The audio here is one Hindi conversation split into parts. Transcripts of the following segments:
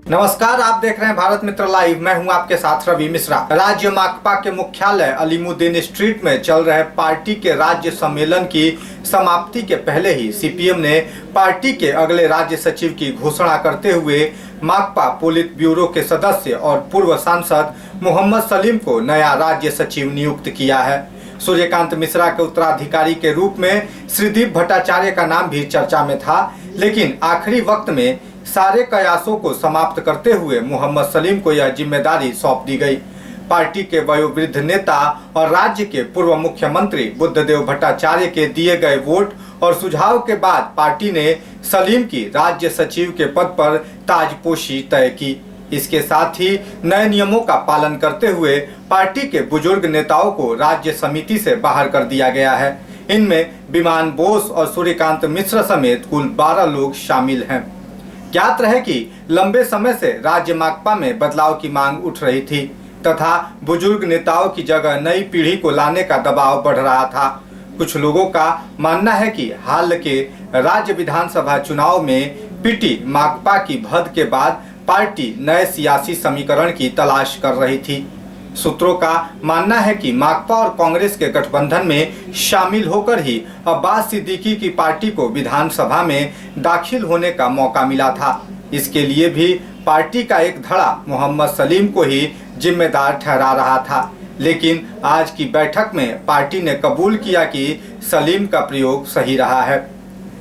नमस्कार, आप देख रहे हैं भारत मित्र लाइव। मैं हूं आपके साथ रवि मिश्रा। राज्य माकपा के मुख्यालय अलीमुद्दीन स्ट्रीट में चल रहे पार्टी के राज्य सम्मेलन की समाप्ति के पहले ही सीपीएम ने पार्टी के अगले राज्य सचिव की घोषणा करते हुए माकपा पोलित ब्यूरो के सदस्य और पूर्व सांसद मोहम्मद सलीम को नया राज्य सचिव नियुक्त किया है। सूर्यकांत मिश्रा के उत्तराधिकारी के रूप में श्रीदीप भट्टाचार्य का नाम भी चर्चा में था, लेकिन आखिरी वक्त में सारे कयासों को समाप्त करते हुए मोहम्मद सलीम को यह जिम्मेदारी सौंप दी गई। पार्टी के वयोवृद्ध नेता और राज्य के पूर्व मुख्यमंत्री बुद्धदेव भट्टाचार्य के दिए गए वोट और सुझाव के बाद पार्टी ने सलीम की राज्य सचिव के पद पर ताजपोशी तय की। इसके साथ ही नए नियमों का पालन करते हुए पार्टी के बुजुर्ग नेताओं को राज्य समिति से बाहर कर दिया गया है। इनमें विमान बोस और सूर्यकांत मिश्र समेत कुल 12 लोग शामिल हैं। ज्ञात रहे कि लंबे समय से राज्य माकपा में बदलाव की मांग उठ रही थी तथा बुजुर्ग नेताओं की जगह नई पीढ़ी को लाने का दबाव बढ़ रहा था। कुछ लोगों का मानना है कि हाल के राज्य विधानसभा चुनाव में पीटी माकपा की भद के बाद पार्टी नए सियासी समीकरण की तलाश कर रही थी। सूत्रों का मानना है कि माकपा और कांग्रेस के गठबंधन में शामिल होकर ही अब्बास सिद्दीकी की पार्टी को विधानसभा में दाखिल होने का मौका मिला था। इसके लिए भी पार्टी का एक धड़ा मोहम्मद सलीम को ही जिम्मेदार ठहरा रहा था, लेकिन आज की बैठक में पार्टी ने कबूल किया कि सलीम का प्रयोग सही रहा है।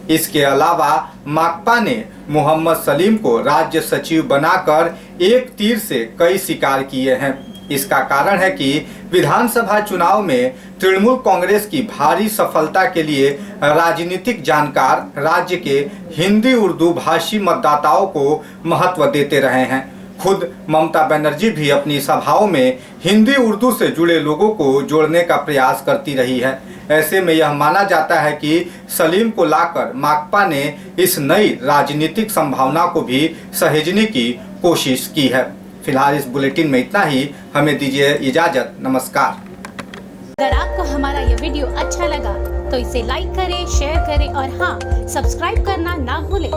इसके अलावा माकपा ने मोहम्मद सलीम को राज्य सचिव बनाकर एक तीर से कई शिकार किए हैं। इसका कारण है कि विधानसभा चुनाव में तृणमूल कांग्रेस की भारी सफलता के लिए राजनीतिक जानकार राज्य के हिंदी उर्दू भाषी मतदाताओं को महत्व देते रहे हैं। खुद ममता बनर्जी भी अपनी सभाओं में हिंदी उर्दू से जुड़े लोगों को जोड़ने का प्रयास करती रही है। ऐसे में यह माना जाता है कि सलीम को लाकर माकपा ने इस नई राजनीतिक संभावना को भी सहेजने की कोशिश की है। फिलहाल इस बुलेटिन में इतना ही। हमें दीजिए इजाजत। नमस्कार। अगर आपको हमारा ये वीडियो अच्छा लगा तो इसे लाइक करें, शेयर करें और हाँ, सब्सक्राइब करना ना भूलें।